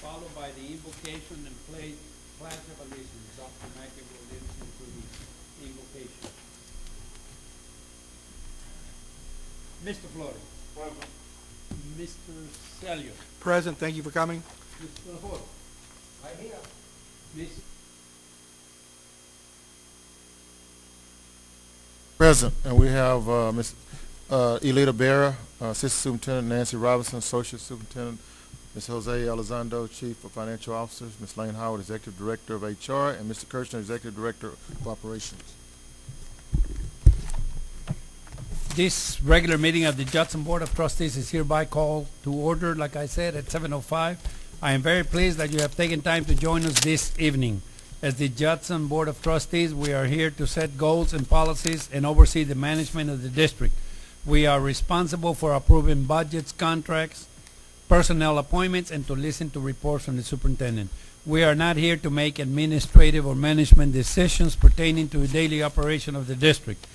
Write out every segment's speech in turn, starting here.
followed by the invocation and pledge of allegiance. Dr. Mackey will lead us into the invocation. Mr. Flores. Mr. Celio. Present, thank you for coming. Mr. Hall. Right here. Miss. Present, and we have Ms. Elita Berra, Assistant Superintendent Nancy Robinson, Associate Superintendent Ms. Jose Elizondo, Chief of Financial Officers, Ms. Lane Howard, Executive Director of HR, and Mr. Kirshner, Executive Director of Operations. This regular meeting of the Judson Board of Trustees is hereby called to order, like I said, at 7:05. I am very pleased that you have taken time to join us this evening. As the Judson Board of Trustees, we are here to set goals and policies and oversee the management of the district. We are responsible for approving budgets, contracts, personnel appointments, and to listen to reports from the superintendent. We are not here to make administrative or management decisions pertaining to the daily operation of the district.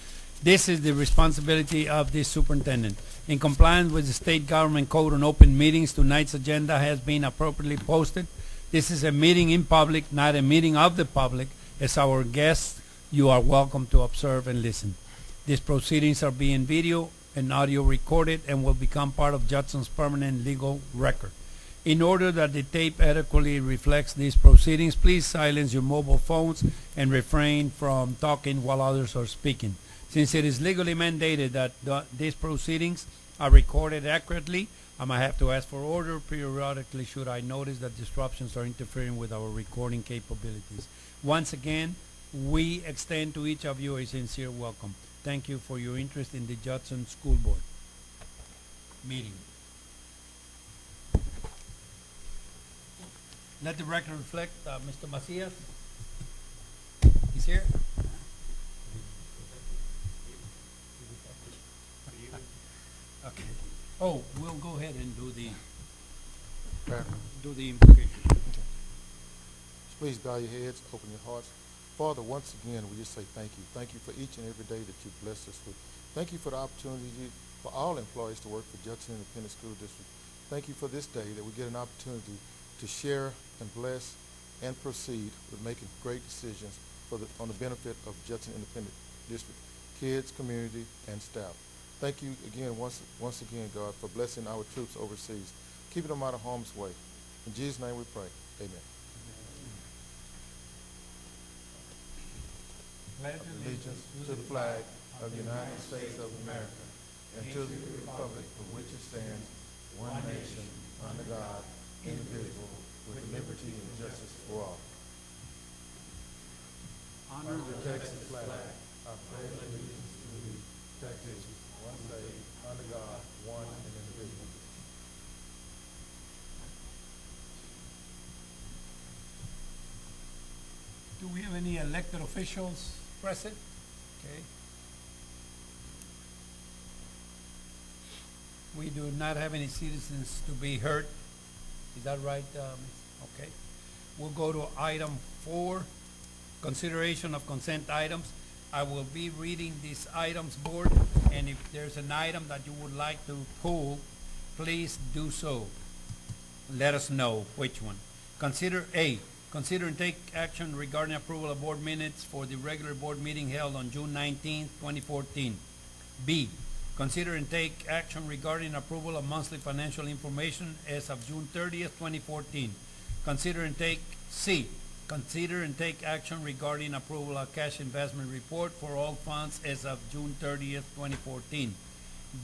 This is the responsibility of the superintendent. In compliance with the state government code on open meetings, tonight's agenda has been appropriately posted. This is a meeting in public, not a meeting of the public. As our guests, you are welcome to observe and listen. These proceedings are being video and audio recorded and will become part of Judson's permanent legal record. In order that the tape adequately reflects these proceedings, please silence your mobile phones and refrain from talking while others are speaking. Since it is legally mandated that these proceedings are recorded accurately, I might have to ask for order periodically should I notice that disruptions are interfering with our recording capabilities. Once again, we extend to each of you a sincere welcome. Thank you for your interest in the Judson School Board meeting. Let the record reflect Mr. Macias. He's here. Okay. Oh, we'll go ahead and do the invocation. Please bow your heads, open your hearts. Father, once again, we just say thank you. Thank you for each and every day that you blessed us with. Thank you for the opportunity for all employees to work for Judson Independent School District. Thank you for this day that we get an opportunity to share and bless and proceed with making great decisions on the benefit of Judson Independent District, kids, community, and staff. Thank you again, once again, God, for blessing our troops overseas, keeping them out of harm's way. In Jesus' name we pray. Amen. Pledge Allegiance to the flag of the United States of America and to the republic for which it stands, one nation, under God, indivisible, with liberty and justice for all. Honor The Texas flag, I pledge allegiance to the Texas, one state, under God, one and indivisible. Do we have any elected officials present? Okay. We do not have any citizens to be heard. Is that right, okay. We'll go to item 4, consideration of consent items. I will be reading these items, board, and if there's an item that you would like to pull, please do so. Let us know which one. Consider A, consider and take action regarding approval of board minutes for the regular board meeting held on June 19, 2014. B, consider and take action regarding approval of monthly financial information as of June 30th, 2014. Consider and take C, consider and take action regarding approval of cash investment report for all funds as of June 30th, 2014.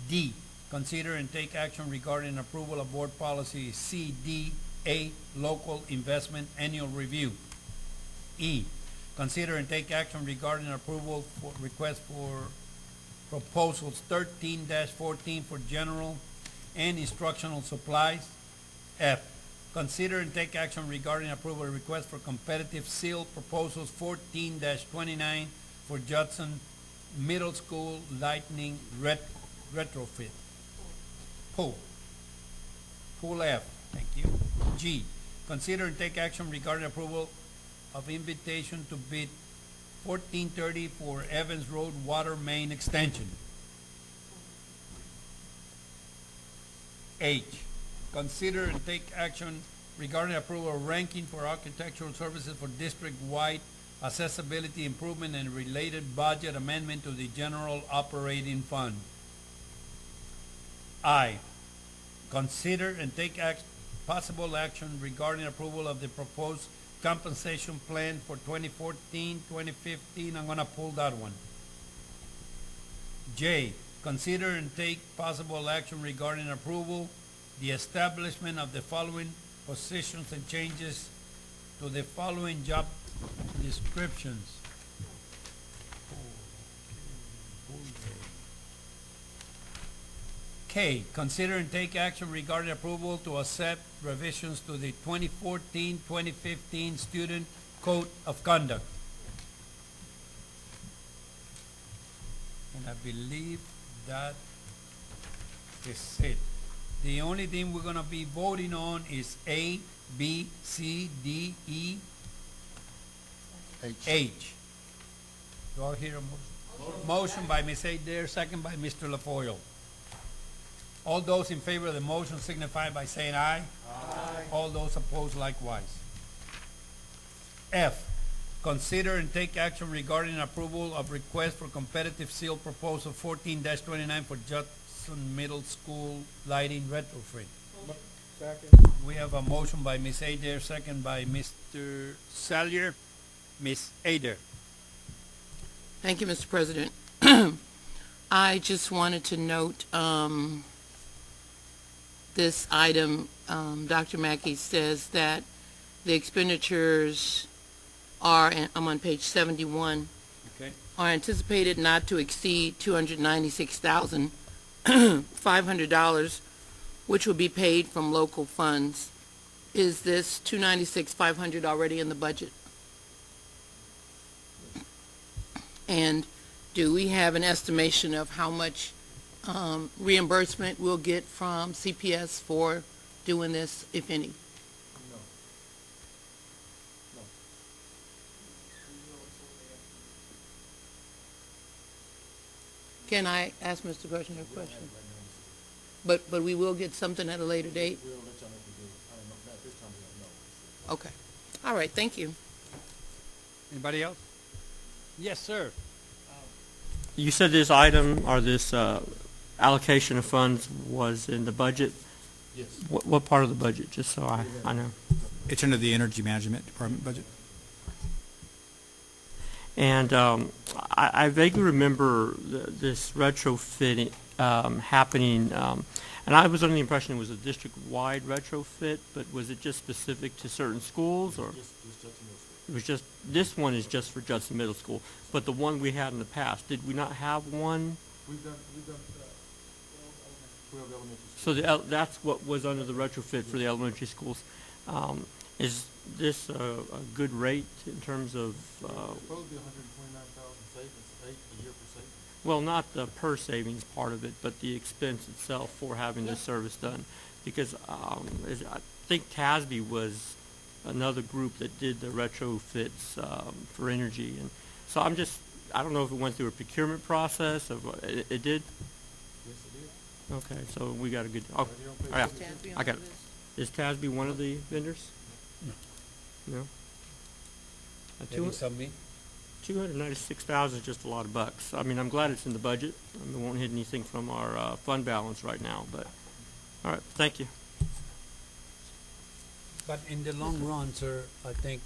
D, consider and take action regarding approval of board policy CDA, local investment annual review. E, consider and take action regarding approval for request for proposals 13-14 for general and instructional supplies. F, consider and take action regarding approval request for competitive seal proposals 14-29 for Judson Middle School Lightning retrofit. Pull F, thank you. G, consider and take action regarding approval of invitation to bid 1430 for Evans Road water main extension. H, consider and take action regarding approval of ranking for architectural services for district-wide accessibility improvement and related budget amendment to the general operating fund. I, consider and take possible action regarding approval of the proposed compensation plan for 2014, 2015. I'm gonna pull that one. J, consider and take possible action regarding approval, the establishment of the following positions and changes to the following job descriptions. K, consider and take action regarding approval to accept revisions to the 2014-2015 Student Code of Conduct. And I believe that is it. The only thing we're gonna be voting on is A, B, C, D, E, H. Do I hear a motion? Motion by Ms. Adair, second by Mr. LaFoyle. All those in favor of the motion signify by saying aye. Aye. All those opposed likewise. F, consider and take action regarding approval of request for competitive seal proposal 14-29 for Judson Middle School lighting retrofit. Second. We have a motion by Ms. Adair, second by Mr. Salyer. Ms. Adair. Thank you, Mr. President. I just wanted to note this item. Dr. Mackey says that the expenditures are, and I'm on page 71, Okay. are anticipated not to exceed $296,500, which will be paid from local funds. Is this $296,500 already in the budget? And do we have an estimation of how much reimbursement we'll get from CPS for doing this, if any? No. No. Can I ask Mr. Gershon a question? But we will get something at a later date? We'll let y'all know if we do. I don't know, at this time we don't know. Okay. All right, thank you. Anybody else? Yes, sir. You said this item or this allocation of funds was in the budget. Yes. What part of the budget, just so I know? It's under the Energy Management Department budget. And I vaguely remember this retrofit happening, and I was under the impression it was a district-wide retrofit, but was it just specific to certain schools, or? Just Judson Middle School. It was just, this one is just for Judson Middle School, but the one we had in the past, did we not have one? We've done 12 elementary schools. So that's what was under the retrofit for the elementary schools. Is this a good rate in terms of, Supposed to be 129,000 savings, a year per savings. well, not the per savings part of it, but the expense itself for having this service done? Because I think TASB was another group that did the retrofits for energy. And so I don't know if it went through a procurement process. It did? Yes, it is. Okay, so we got a good, oh, Right here on page yeah. 6. Tasby I on got it. this? Is TASB one of the vendors? No? Can you submit? 296,000 is just a lot of bucks. I mean, I'm glad it's in the budget. I mean, we won't hit anything from our fund balance right now, but, all right, thank you. But in the long run, sir, I think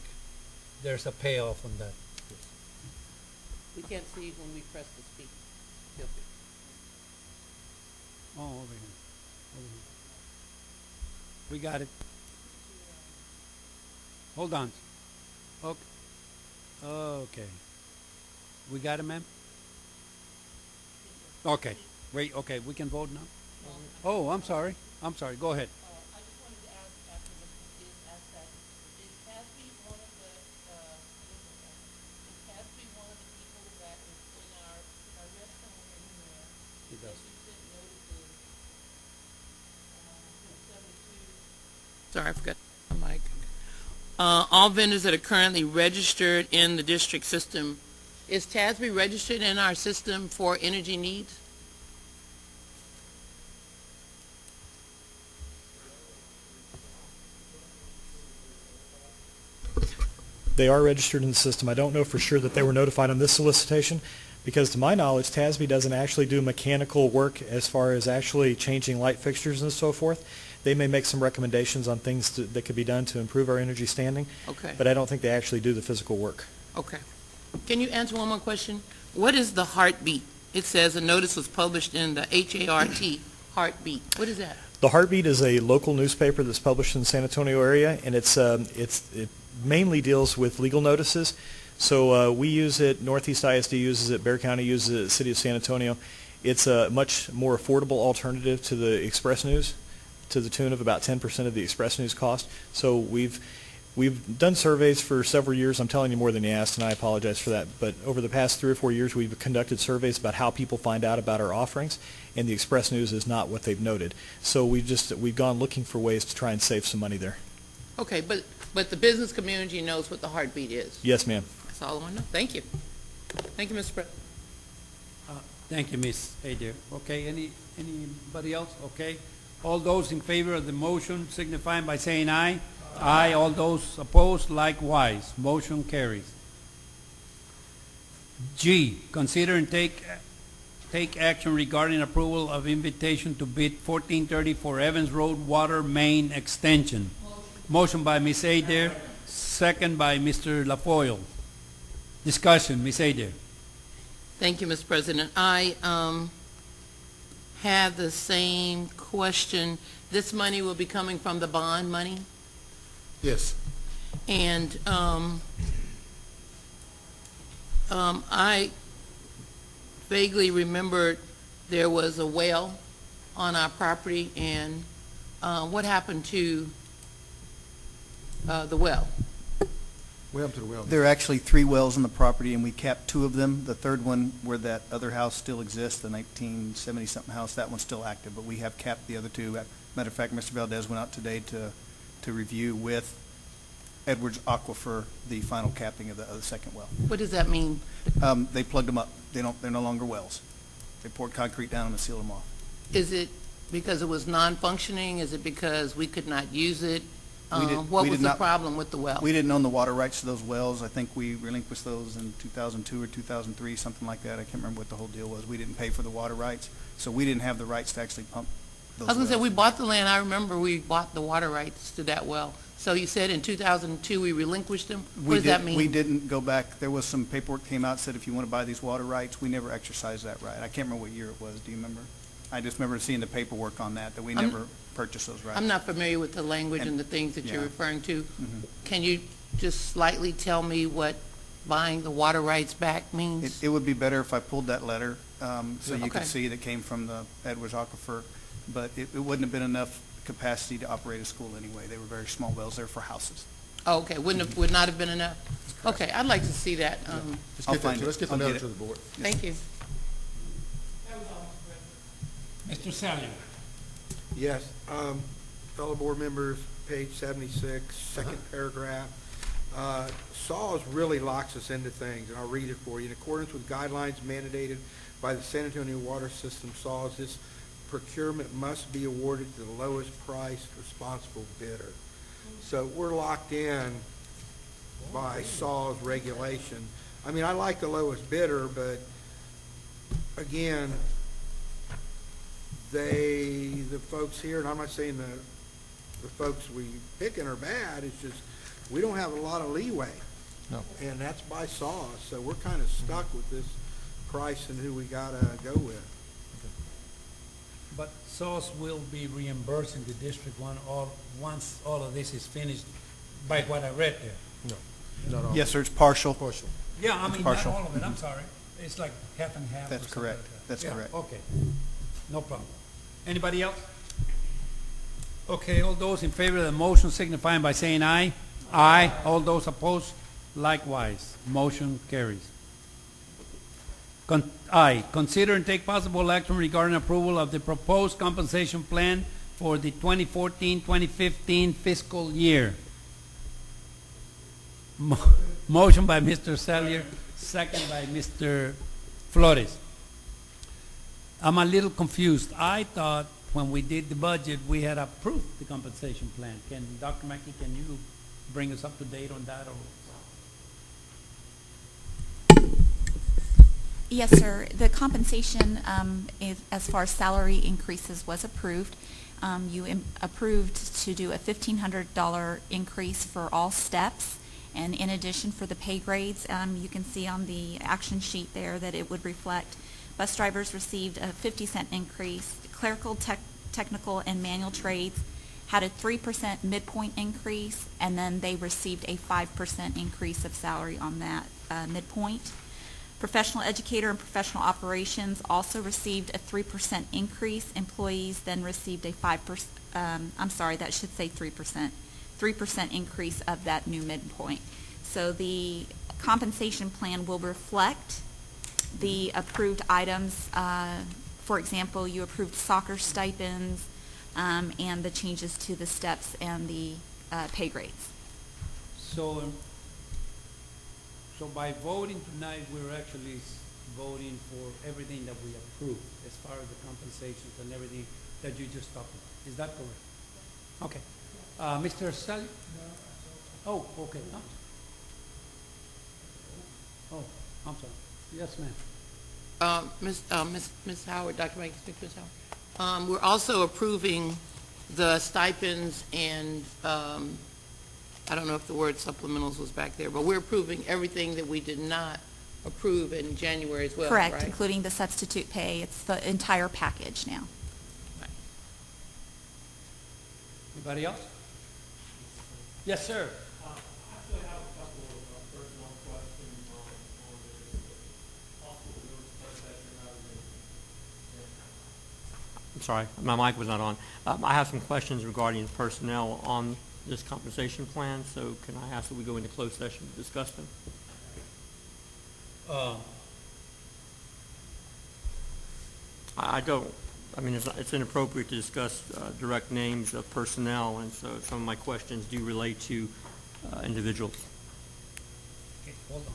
there's a payoff on that. We can't see when we press the speak. Feel free. Oh, over here. Over here. We got it. Hold on. Okay. Okay. We got it, ma'am? Okay. Wait, okay, we can vote now? Oh, I'm sorry. I'm sorry. Go ahead. I just wanted to ask, after Mr. asked that, is Tasby one of the, is Tasby one of the people that is in our restaurant or anywhere? He does. You sent notices, 72. Sorry, I forgot my mic. All vendors that are currently registered in the district system, is Tasby registered in our system for energy needs? They are registered in the system. I don't know for sure that they were notified on this solicitation, because to my knowledge, TASB doesn't actually do mechanical work as far as actually changing light fixtures and so forth. They may make some recommendations on things that could be done to improve our energy standing, Okay, but I don't think they actually do the physical work. okay. Can you answer one more question? What is the heartbeat? It says a notice was published in the HART, Heartbeat. What is that? The Heartbeat is a local newspaper that's published in the San Antonio area, and it mainly deals with legal notices. So we use it, Northeast ISD uses it, Bexar County uses it, the City of San Antonio. It's a much more affordable alternative to the Express News, to the tune of about 10% of the Express News cost. So we've done surveys for several years. I'm telling you more than you asked, and I apologize for that. But over the past 3 or 4 years, we've conducted surveys about how people find out about our offerings, and the Express News is not what they've noted. So we've gone looking for ways to try and save some money there. Okay, but the business community knows what the Heartbeat is. Yes, ma'am. That's all I want to know. Thank you. Thank you, Mr. President. Thank you, Ms. Adair. Okay, anybody else? Okay. All those in favor of the motion signify by saying aye. Aye. All those opposed, likewise. Motion carries. G, consider and take action regarding approval of invitation to bid 1430 for Evans Road Water Main Extension. Motion by Ms. Adair, second by Mr. LaFoyle. Discussion, Ms. Adair. Thank you, Mr. President. I have the same question. This money will be coming from the bond money, Yes. and I vaguely remembered there was a well on our property, and what happened to the well? Welcome to the well. There are actually 3 wells on the property, and we capped 2 of them. The third one, where that other house still exists, the 1970-something house, that one's still active, but we have capped the other 2. Matter of fact, Mr. Valdez went out today to review with Edwards Aquifer the final capping of the second well. What does that mean? They plugged them up. They're no longer wells. They poured concrete down them and sealed them off. Is it because it was non-functioning? Is it because we could not use it? What was the problem with the well? We didn't own the water rights to those wells. I think we relinquished those in 2002 or 2003, something like that. I can't remember what the whole deal was. We didn't pay for the water rights, so we didn't have the rights to actually pump those I was going to say, wells. we bought the land. I remember we bought the water rights to that well. So you said in 2002 we relinquished them? What does that mean? We didn't go back. There was some paperwork came out, said if you want to buy these water rights, we never exercised that right. I can't remember what year it was. Do you remember? I just remember seeing the paperwork on that we never purchased those rights. I'm not familiar with the language and the things that you're Yeah. referring to. Mhm. Can you just slightly tell me what buying the water rights back means? It would be better if I pulled that letter, so you Okay. could see that came from the Edwards Aquifer, but it wouldn't have been enough capacity to operate a school anyway. They were very small wells. They were for houses. Oh, okay, would not have been enough? Okay, I'd like to see that. I'll find it. Let's get the I'll get letter it. to the board. Thank you. Mr. Salyer. Yes, fellow board members, page 76, second paragraph. SAWS really locks us into things, and I'll read it for you. In accordance with guidelines mandated by the San Antonio Water System SAWS, this procurement must be awarded to the lowest priced responsible bidder. So we're locked in by SAWS regulation. I mean, I like the lowest bidder, but again, the folks here, and I'm not saying the folks we picking are bad, it's just, we don't have a lot of leeway. No. And that's by SAWS, so we're kind of stuck with this price and who we gotta go with. But SOS will be reimbursing the district once all of this is finished, by what I read there. Not all. Yes, sir, it's partial. Partial. Yeah, I It's mean, not partial. all of it, I'm sorry. It's like half and half or That's something correct. like that. That's Yeah, correct. okay, no problem. Anybody else? Okay, all those in favor of the motion signifying by saying aye. Aye. All those opposed, likewise. Motion carries. I, consider and take possible action regarding approval of the proposed compensation plan for the 2014-2015 fiscal year. Motion by Mr. Salyer, second by Mr. Flores. I'm a little confused. I thought when we did the budget, we had approved the compensation plan. Dr. Mackey, can you bring us up to date on that? Or Yes, sir. The compensation, as far as salary increases, was approved. You approved to do a $1,500 increase for all steps, and in addition for the pay grades, you can see on the action sheet there that it would reflect bus drivers received a 50-cent increase, clerical, technical, and manual trades had a 3% midpoint increase, and then they received a 5% increase of salary on that midpoint. Professional educator and professional operations also received a 3% increase. Employees then received a 5%, I'm sorry, that should say 3%, 3% increase of that new midpoint. So the compensation plan will reflect the approved items. For example, you approved soccer stipends and the changes to the steps and the pay grades. So by voting tonight, we're actually voting for everything that we approved as far as the compensations and everything that you just talked about. Is that correct? Okay. Mr. Sally? Oh, okay. Oh, I'm sorry. Yes, ma'am. Ms. Howard, Dr. Mike, speak to Ms. Howard. We're also approving the stipends and, I don't know if the word supplementals was back there, but we're approving everything that we did not approve in January as well, Correct, right? including the substitute pay. It's the entire package now. Anybody else? Yes, sir. I'm sorry, my mic was not on. I have some questions regarding personnel on this compensation plan, so can I ask that we go into closed session to discuss them? I don't, I mean, it's inappropriate to discuss direct names of personnel, and so some of my questions do relate to individuals. Okay, hold on.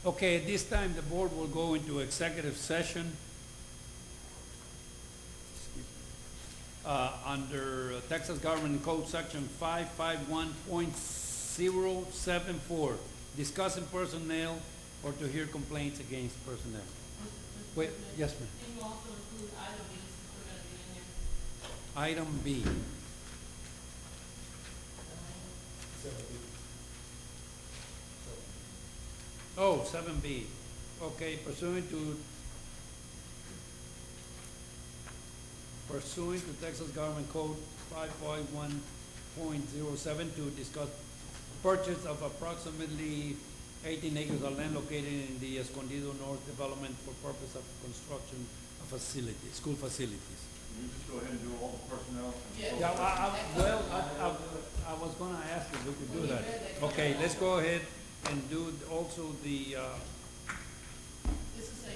Okay, at this time, the board will go into executive session under Texas Government Code Section 551.074, discussing personnel or to hear complaints against personnel. Wait, yes, ma'am. Can you also include item B since we're going to be in there? Item B. Oh, 7B. Okay, pursuant to Texas Government Code 551.072, to discuss purchase of approximately 18 acres of land located in the Escondido North development for purpose of construction of facilities, school facilities. You just go ahead and do all the personnel. Yeah, I was gonna ask if we could do that. Okay, let's go ahead and do also the,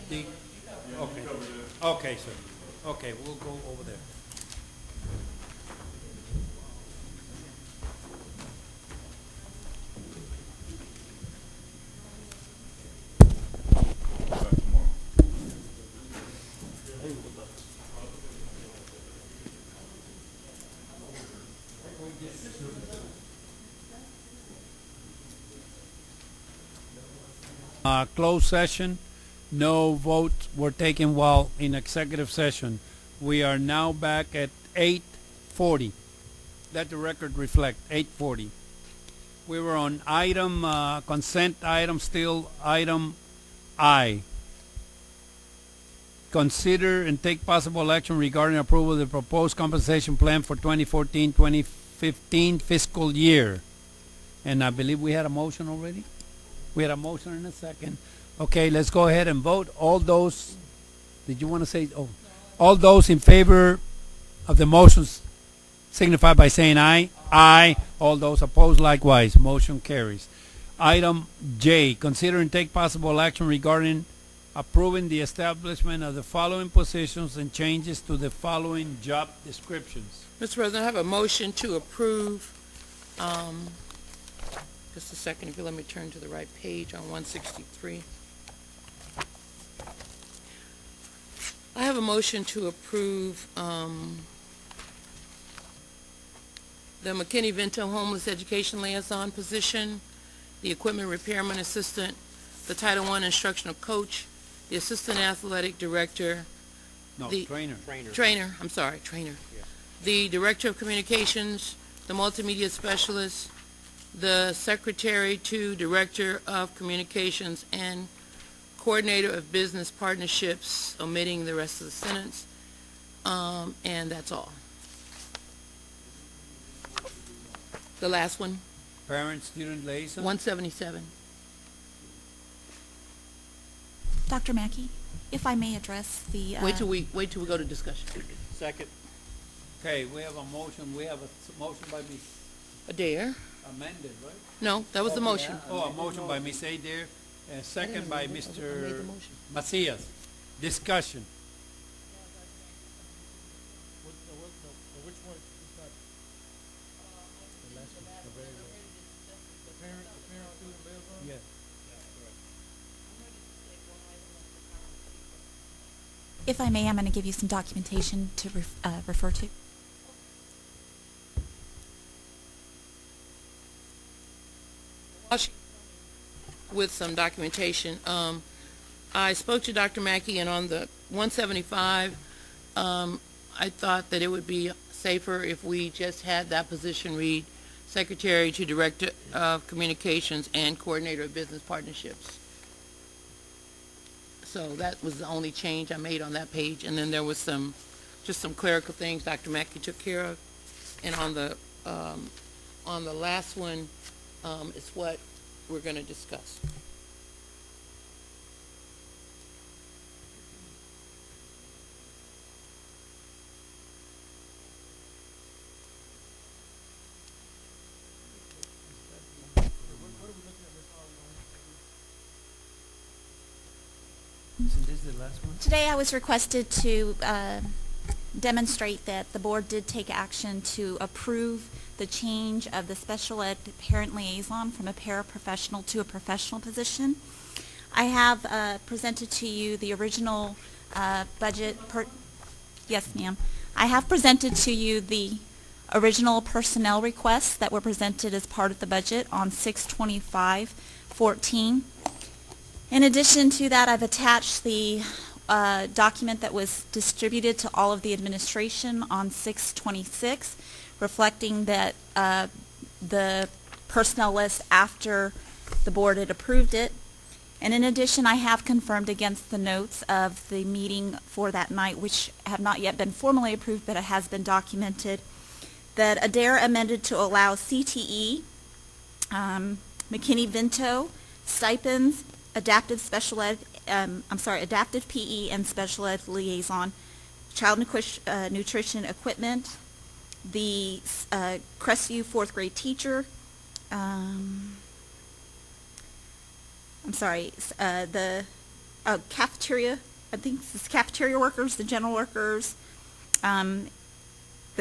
okay. Okay, sir. Okay, we'll go over there. Closed session, no votes were taken while in executive session. We are now back at 8:40. Let the record reflect, 8:40. We were on item, consent item, still item I. Consider and take possible action regarding approval of the proposed compensation plan for 2014-2015 fiscal year. And I believe we had a motion already? We had a motion in a second. Okay, let's go ahead and vote. All those, did you want to say, oh, all those in favor of the motions signify by saying aye. Aye. All those opposed likewise. Motion carries. Item J, consider and take possible action regarding approving the establishment of the following positions and changes to the following job descriptions. Mr. President, I have a motion to approve, just a second, if you let me turn to the right page on 163. I have a motion to approve the McKinney-Vento Homeless Education Liaison position, the Equipment Repairman Assistant, the Title I Instructional Coach, the Assistant Athletic Director, No, The- trainer. trainer, the Director of Communications, the Multimedia Specialist, the Secretary to Director of Communications, and Coordinator of Business Partnerships, omitting the rest of the sentence, and that's all. The last one, Parent-student liaison. 177. Dr. Mackey, if I may address the... Wait till we go to discussion. Second. Okay, we have a motion, motion by Ms. Adair? Amended, right? No, that was the motion. Oh, a motion by Ms. Adair, and second by I made Mr. the motion. Macias. Discussion. Yeah. If I may, I'm going to give you some documentation to refer to. With some documentation, I spoke to Dr. Mackey, and on the 175, I thought that it would be safer if we just had that position read Secretary to Director of Communications and Coordinator of Business Partnerships. So that was the only change I made on that page, and then there was just some clerical things Dr. Mackey took care of. And on the last one, is what we're going to discuss. Isn't this the last one? Today I was requested to demonstrate that the board did take action to approve the change of the special ed parent liaison from a paraprofessional to a professional position. I have presented to you the original budget. Yes, ma'am. I have presented to you the original personnel requests that were presented as part of the budget on 6/25/14. In addition to that, I've attached the document that was distributed to all of the administration on 6/26, reflecting that the personnel list after the board had approved it. And in addition, I have confirmed against the notes of the meeting for that night, which have not yet been formally approved, but it has been documented, that Adair amended to allow CTE, McKinney-Vento, stipends, adaptive PE and special ed liaison, child nutrition equipment, the Crestview fourth grade teacher, the cafeteria, I think this is cafeteria workers, the general workers, the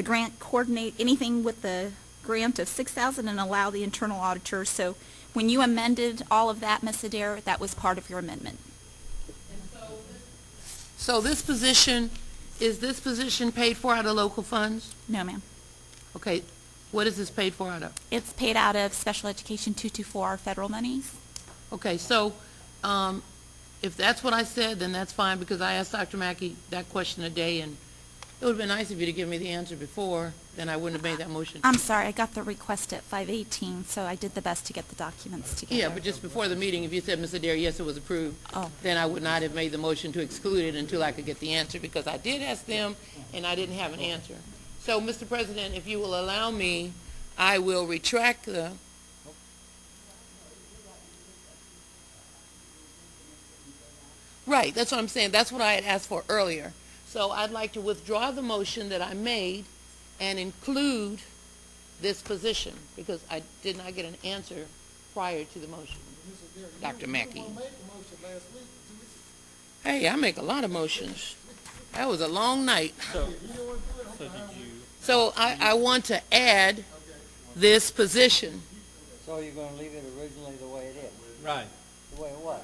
grant coordinate, anything with the grant of $6,000 and allow the internal auditor. So when you amended all of that, Ms. Adair, that was part of your amendment. So is this position paid for out of local funds? No, ma'am. Okay, what is this paid for out of? It's paid out of Special Education 224 federal monies. Okay, so if that's what I said, then that's fine, because I asked Dr. Mackey that question today, and it would have been nice if you'd have given me the answer before, then I wouldn't have made that motion. I'm sorry, I got the request at 5:18, so I did the best to get the documents together. Yeah, but just before the meeting, if you said, Ms. Adair, yes, it was approved, then I would not have made the motion to exclude it until I could get the answer, because I did ask them, and I didn't have an answer. So, Mr. President, if you will allow me, I will retract the... Right, that's what I'm saying. That's what I had asked for earlier. So I'd like to withdraw the motion that I made and include this position, because I did not get an answer prior to the motion. Dr. Mackey. Hey, I make a lot of motions. That was a long night. So I want to add this position. So you're gonna leave it originally the way it is, Right. the way it was?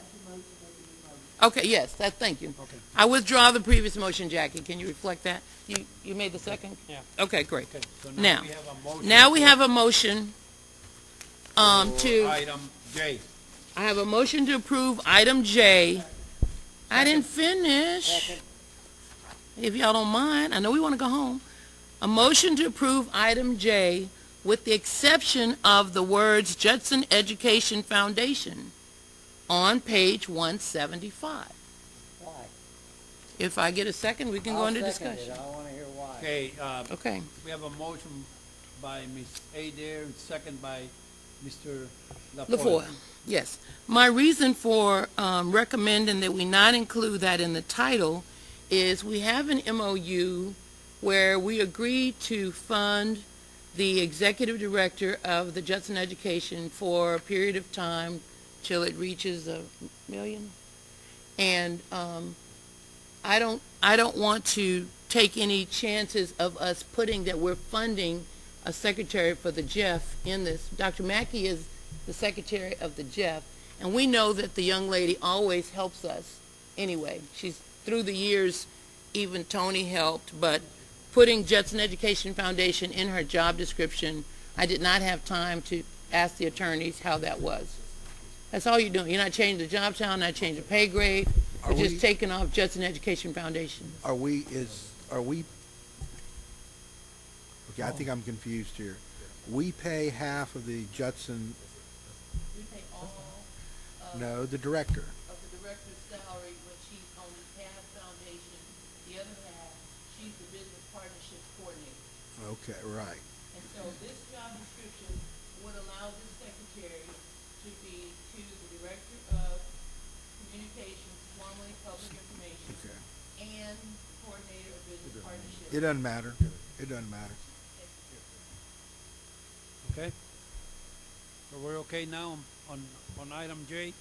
Okay, yes, thank you. Okay. I withdraw the previous motion, Jackie. Can you reflect that? You made the second? Yeah. Okay, great. Okay, so Now, we have a motion. Now we have a motion, to, Item J. I have a motion to approve item J. I didn't finish. If y'all don't mind, I know we want to go home. A motion to approve item J with the exception of the words Judson Education Foundation on page 175. Why? If I get a second, we can go into discussion. I want to hear why. Okay, Okay. we have a motion by Ms. Adair and second by Mr. LaFoy, yes. My reason for recommending that we not include that in the title is we have an MOU where we agreed to fund the executive director of the Judson Education for a period of time till it reaches $1 million. And I don't want to take any chances of us putting that we're funding a secretary for the Jeff in this. Dr. Mackey is the secretary of the Jeff, and we know that the young lady always helps us anyway. She's, through the years, even Tony helped, but putting Judson Education Foundation in her job description, I did not have time to ask the attorneys how that was. That's all you're doing. You're not changing the job title, not changing the pay grade. Are You're just we- taking off Judson Education Foundation. Are we, okay, I think I'm confused here. We pay half of the Judson, We pay all no, the director. of the director's salary when she's on the TAB Foundation. The other half, she's the business partnership coordinator. Okay, right. And so this job description would allow this secretary to be to the director of communications, formerly public information, Okay. and coordinator of business partnership. It doesn't matter. It doesn't matter. Okay? So we're okay now on item J?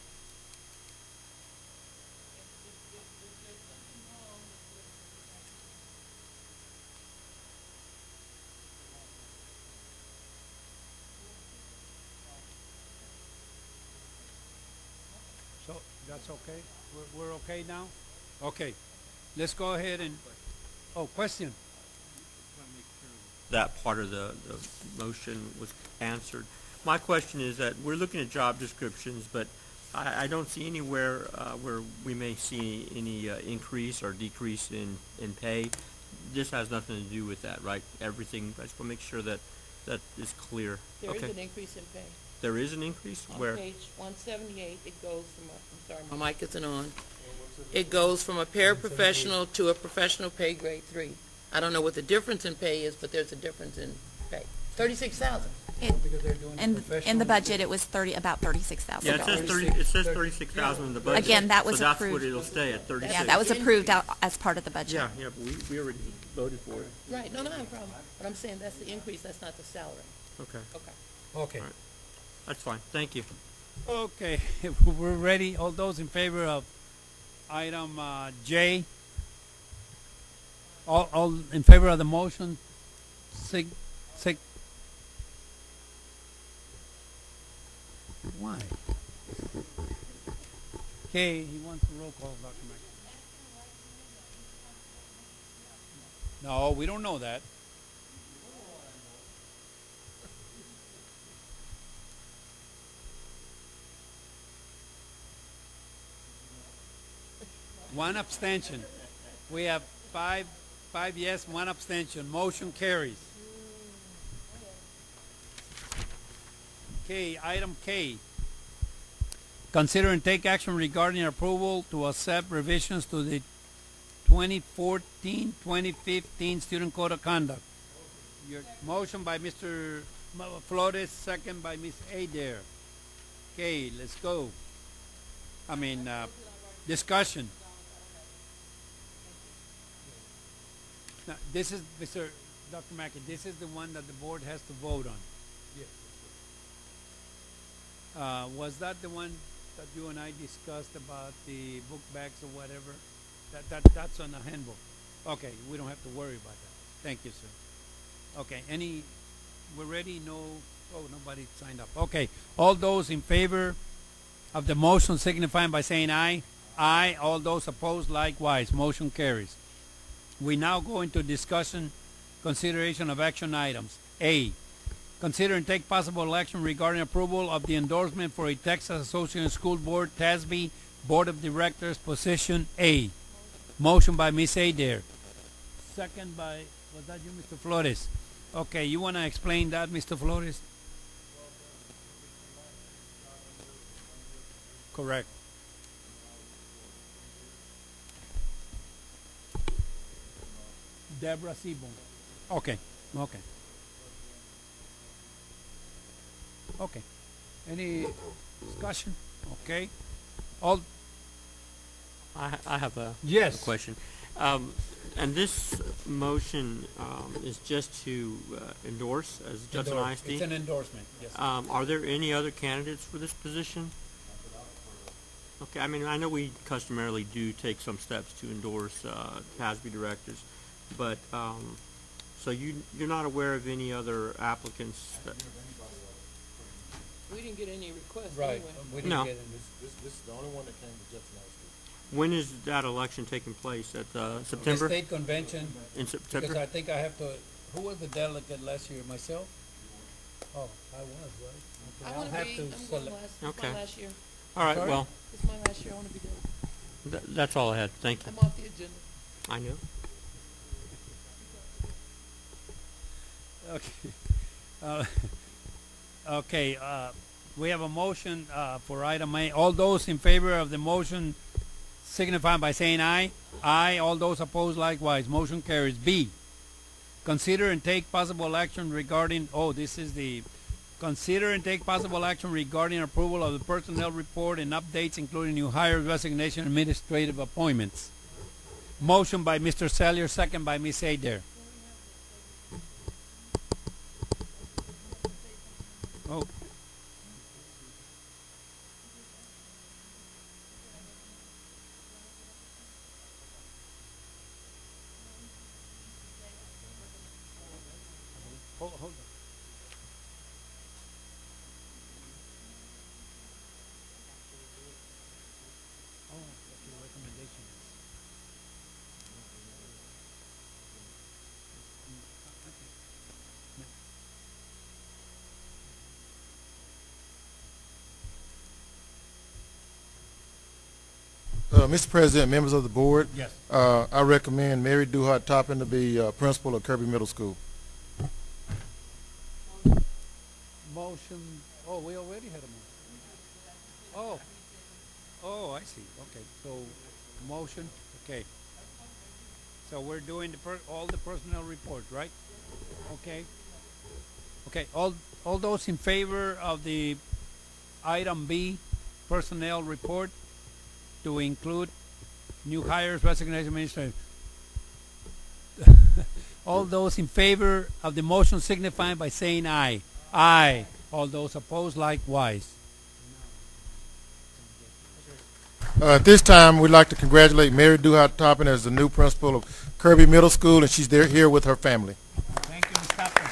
So, that's okay? We're okay now? Okay. Let's go ahead and, question? That part of the motion was answered. My question is that we're looking at job descriptions, but I don't see anywhere where we may see any increase or decrease in pay. This has nothing to do with that, right? Everything, I just want to make sure that is clear. There is Okay. an increase in pay. There is an increase? On Where? page 178, it goes from, I'm sorry, my mic isn't on. It goes from a paraprofessional to a professional pay grade 3. I don't know what the difference in pay is, but there's a difference in pay. 36,000. Because they're doing In professional. the budget, it was about $36,000. Yeah, it says 36,000 in the budget. Again, that was So that's what approved. it'll stay at, 36. Yeah, that was approved out as part of the budget. Yeah, but we already voted for it. Right, no, no problem. But I'm saying that's the increase, that's not the salary. Okay, Okay. Okay. All right. That's fine. Thank you. Okay, we're ready. All those in favor of item J? All in favor of the motion? Sig. Why? Okay, he wants a roll call, Dr. Mack. No, we don't know that. One abstention. We have five yes, one abstention. Motion carries. Okay, item K. Consider and take action regarding approval to accept revisions to the 2014-2015 Student Code of Conduct. Your motion by Mr. Flores, second by Ms. Adair. Okay, let's go. Discussion. Now, this is, Dr. Mackey, this is the one that the board has to vote on. Was that the one that you and I discussed about the book bags or whatever? That's on the handbook. Okay, we don't have to worry about that. Thank you, sir. Okay, we're ready? Nobody signed up. Okay, all those in favor of the motion signifying by saying aye. Aye. All those opposed, likewise. Motion carries. We now go into discussion, consideration of action items. A, consider and take possible action regarding approval of the endorsement for a Texas Association School Board, TASB, Board of Directors, position A. Motion by Ms. Adair. Second by, was that you, Mr. Flores? Okay, you want to explain that, Mr. Flores? Correct. Deborah Seaborn. Okay, okay. Okay. Any discussion? Okay. All, I have a yes. question. And this motion is just to endorse as Judson ISD? It's an endorsement, yes. Are there any other candidates for this position? Okay, I mean, I know we customarily do take some steps to endorse TASB directors, but so you're not aware of any other applicants that? We didn't get any requests Right. anyway. We didn't No. get it. This is the only one that came to Judson ISD. When is that election taking place? At The September? state convention, In because September? I think I have to, who was the delegate last year? Myself? Oh, I was, right? Okay, I I'll want to have be, to I'm going select. last, it's Okay. my last year. All right, Sorry? well, It's my last year, I want to be done. that's all I had. Thank you. I'm off the agenda. I know. Okay. Okay, we have a motion for item A. All those in favor of the motion signify by saying aye. Aye. All those opposed likewise. Motion carries. B, consider and take possible action regarding, consider and take possible action regarding approval of the personnel report and updates, including new hires, resignation, and administrative appointments. Motion by Mr. Sellier, second by Ms. Adair. Oh. Hold on. Oh, what your recommendation is. Okay. Mr. President, members of the board, Yes. I recommend Mary Duhart Toppin to be principal of Kirby Middle School. Motion, we already had a motion. Oh, I see, okay, so, motion, okay. So we're doing all the personnel reports, right? Okay. Okay, all those in favor of the item B, personnel report, to include new hires, resignation, administration. All those in favor of the motion signify by saying aye. Aye. All those opposed likewise. At this time, we'd like to congratulate Mary Duhart Toppin as the new principal of Kirby Middle School, and she's here with her family. Thank you, Ms. Tappan.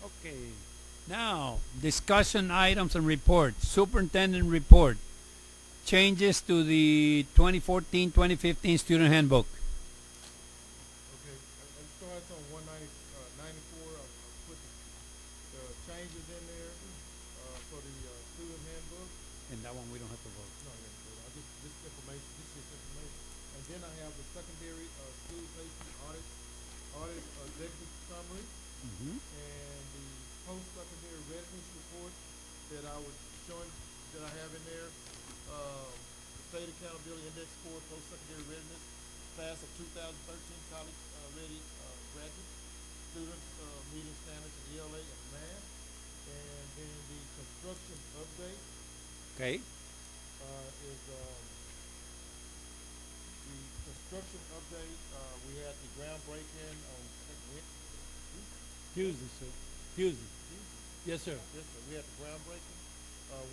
Okay, now, discussion items and reports. Superintendent report. Changes to the 2014-2015 student handbook. Okay, starts on 194. I put the changes in there for the student handbook. And that one we don't have to vote. No, this information, this is information. And then I have the secondary school safety audit executive summary, Mm-hmm. and the post-secondary readiness report that I was showing, that I have in there. The State Accountability Index for post-secondary readiness, class of 2013 college ready graduates, students meeting standards in ELA and math, and then the construction update. Okay. Is the construction update. We had the groundbreaking on Tuesday, sir. Tuesday. Yes, sir. Yes, sir. We had the groundbreaking.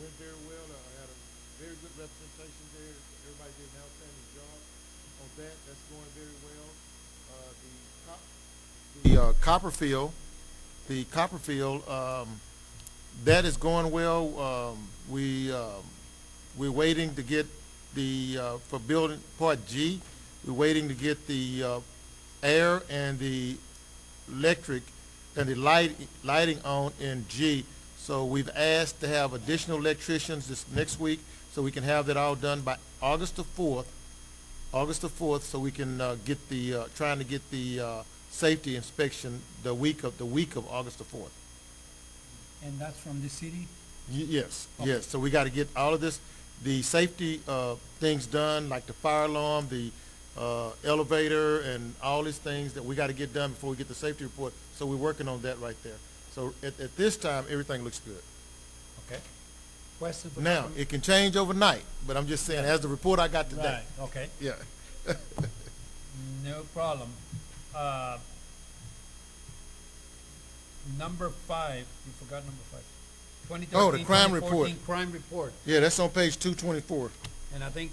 Went very well. I had a very good representation there. Everybody did an outstanding job on that. That's going very well. The Copperfield That is going well. We're waiting to get the, for building part G, we're waiting to get the air and the electric and the lighting on in G. So we've asked to have additional electricians this next week so we can have that all done by August the 4th. August the 4th, so we can get the, trying to get the safety inspection the week of August the 4th. And that's from the city? Yes, Okay. yes. So we got to get all of this, the safety things done, like the fire alarm, the elevator, and all these things that we got to get done before we get the safety report. So we're working on that right there. So at this time, everything looks good. Okay. Question for Now, Councilman? it can change overnight, but I'm just saying, as the report I got today. Right, okay. Yeah. No problem. Number 5, you forgot number 5. 2013, Oh, the crime 2014 report. crime report. Yeah, that's on page 224. And I think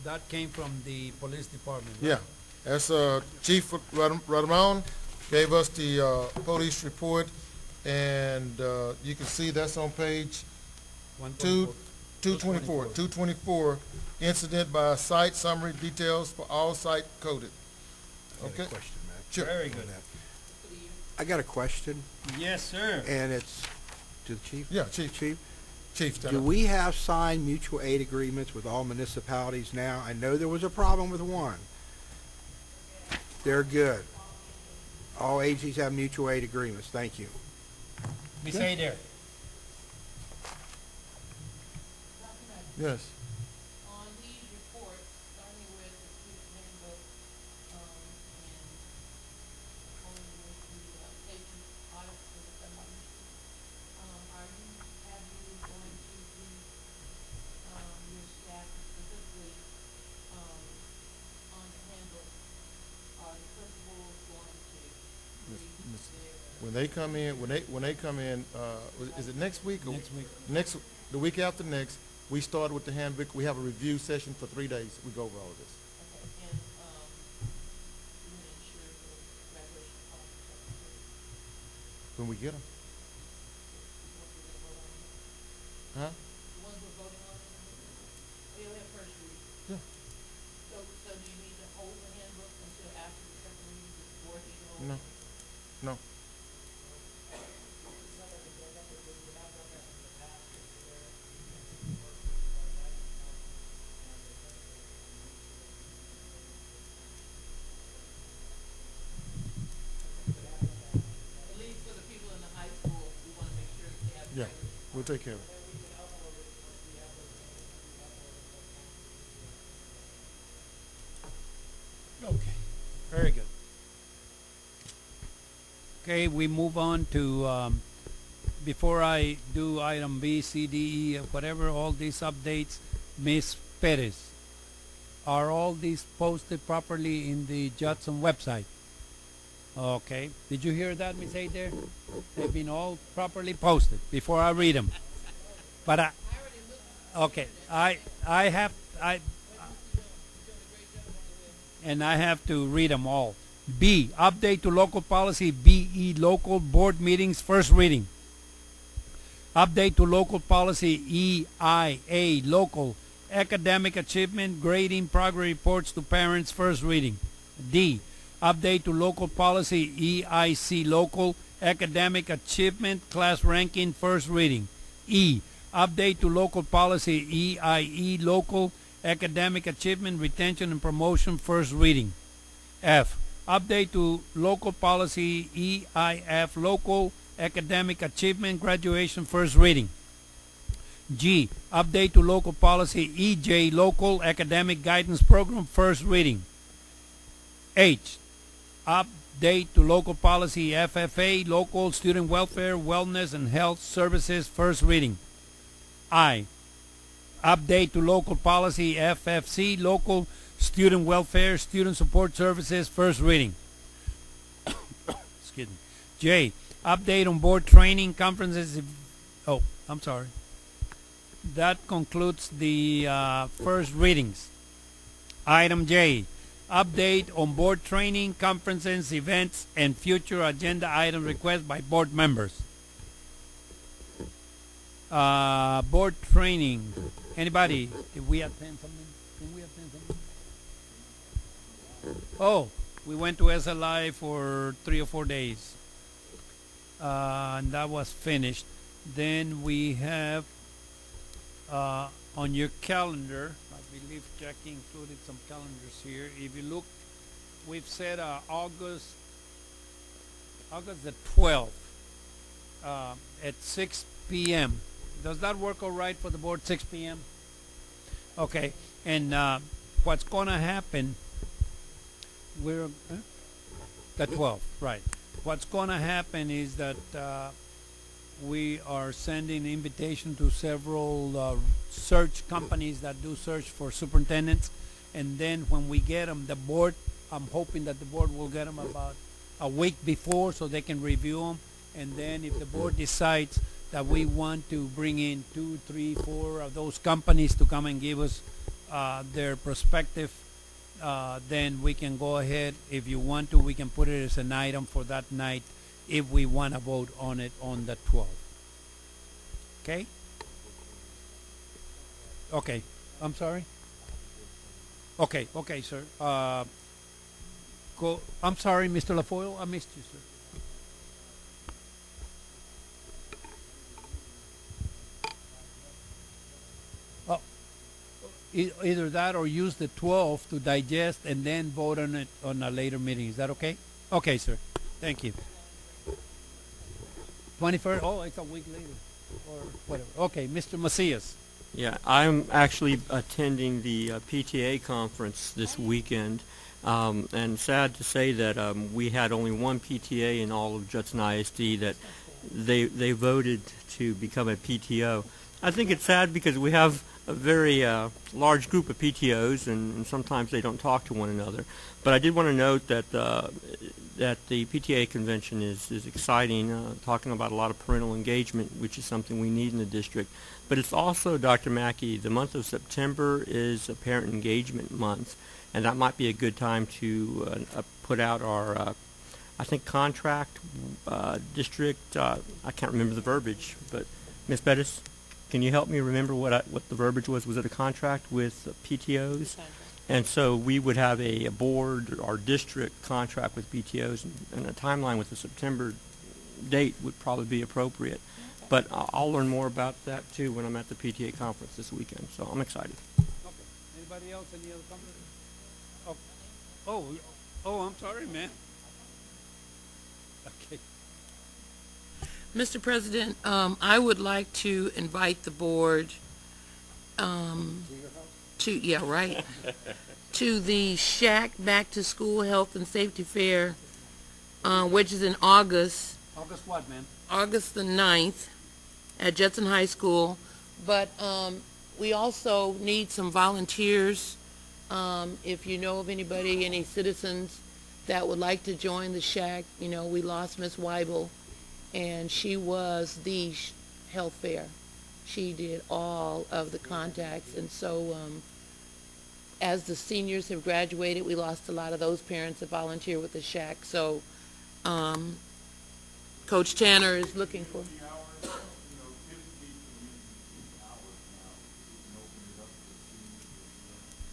that came from the police department. right? Yeah, that's Chief Ramon gave us the police report, and you can see that's on page 224. 224, incident by site summary details for all site coded. I got Okay. a question, Matt. Sure. Very good. I got a question, Yes, sir. and it's to the chief. Yeah, Chief. Chief, Stand do up. we have signed mutual aid agreements with all municipalities now? I know there was a problem with one. They're good. All agencies have mutual aid agreements. Thank you. Ms. Adair. Yes. On these reports, starting with the student handbook, and going with the safety audit for the submarine, have you going to be, your staff specifically, on the handbook, are the principals going to Miss- read Miss- their, When they come in, is it next week? Or Next week. the week after next, we start with the handbook. We have a review session for 3 days. We go over all of this. okay, and, you want to ensure the graduation process? When we get them. Huh? The ones we're voting on? Oh, you'll have first reading. Yeah. So do you need to hold the handbook until after the second reading, does the board need to hold? No. No. At least for the people in the high school, we want to make sure that they have. the Yeah. right- We'll take care of it. Okay, very good. Okay, we move on to, before I do item B, C, D, E, whatever, all these updates, Ms. Perez, are all these posted properly in the Judson website? Okay, did you hear that, Ms. Adair? They've been all properly posted before I read them. But okay, I have to read them all. B, update to local policy BE, local board meetings, first reading. Update to local policy EIA, local academic achievement, grading, progress reports to parents, first reading. D, update to local policy EIC, local academic achievement, class ranking, first reading. E, update to local policy EIE, local academic achievement, retention and promotion, first reading. F, update to local policy EIF, local academic achievement, graduation, first reading. G, update to local policy EJ, local academic guidance program, first reading. H, update to local policy FFA, local student welfare, wellness and health services, first reading. I, update to local policy FFC, local student welfare, student support services, first reading. Excuse me. J, update on board training conferences. Oh, I'm sorry. That concludes the first readings. Item J, update on board training, conferences, events, and future agenda item requests by board members. Board training. Anybody? Did we attend something? Did we attend something? Oh, we went to SLI for 3 or 4 days. And that was finished. Then we have on your calendar, I believe Jackie included some calendars here. If you look, we've set August the 12th at 6 p.m. Does that work all right for the board, 6 p.m.? Okay, and what's going to happen, we're, the 12th, right. What's going to happen is that we are sending invitation to several search companies that do search for superintendents, and then when we get them, the board, I'm hoping that the board will get them about a week before so they can review them, and then if the board decides that we want to bring in 2, 3, 4 of those companies to come and give us their perspective, then we can go ahead. If you want to, we can put it as an item for that night if we want to vote on it on the 12th. Okay? Okay. I'm sorry? Okay, okay, sir. Go. I'm sorry, Mr. LaFoyle. I missed you, sir. Either that or use the 12th to digest and then vote on it on a later meeting. Is that okay? Okay, sir. Thank you. 21st? Oh, it's a week later. Or whatever. Okay, Mr. Macias. Yeah, I'm actually attending the PTA conference this weekend, and sad to say that we had only one PTA in all of Judson ISD that they voted to become a PTO. I think it's sad because we have a very large group of PTOs, and sometimes they don't talk to one another. But I did want to note that that the PTA convention is exciting, talking about a lot of parental engagement, which is something we need in the district. But it's also, Dr. Mackey, the month of September is a parent engagement month, and that might be a good time to put out our, I think, contract district. I can't remember the verbiage, but Ms. Bettis, can you help me remember what the verbiage was? Was it a contract with PTOs? And so we would have a board or district contract with PTOs, and a timeline with the September date would probably be appropriate. But I'll learn more about that too when I'm at the PTA conference this weekend. So I'm excited. Okay. Anybody else? Any other comments? Oh, I'm sorry, man. Okay. Mr. President, I would like to invite the board to the Shack Back to School Health and Safety Fair, which is in August. August what, man? August the 9th at Judson High School. But we also need some volunteers. If you know of anybody, any citizens that would like to join the Shack, we lost Miss Weibel, and she was the health fair. She did all of the contacts, and so as the seniors have graduated, we lost a lot of those parents that volunteer with the Shack. So Coach Tanner is looking for.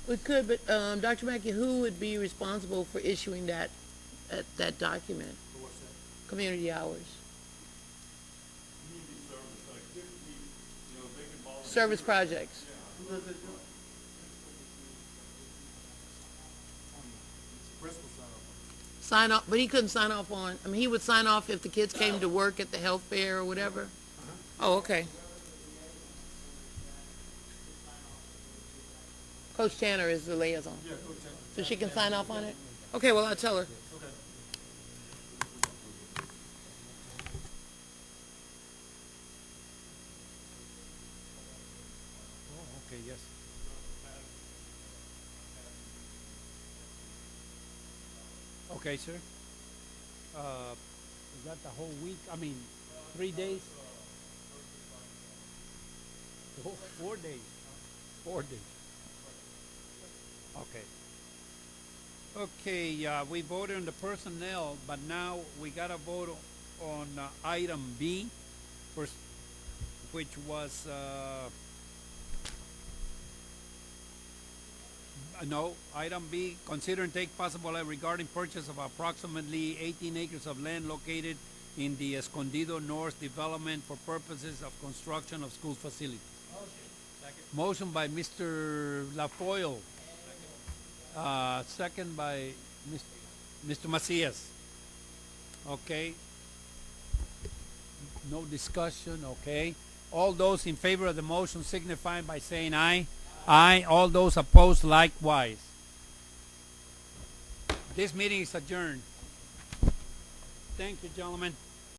We could, but Dr. Mackey, who would be responsible for issuing that document? What's that? Community hours. Service projects. Sign off, but he couldn't sign off on, he would sign off if the kids came to work at the health fair or whatever? Oh, okay. Coach Tanner is the liaison. Yeah, Coach Tanner. So she can sign off on it? Okay, well, I'll tell her. Okay. Oh, okay, yes. Okay, sir. Is that the whole week? 3 days? 4 days. 4 days. Okay. Okay, we voted on the personnel, but now we gotta vote on item B. which was, no, item B, consider and take possible action regarding purchase of approximately 18 acres of land located in the Escondido North development for purposes of construction of school facilities. Motion by Mr. LaFoille. Second by Mr. Macias. Okay. No discussion, okay. All those in favor of the motion signify by saying aye. Aye. All those opposed likewise. This meeting is adjourned. Thank you, gentlemen.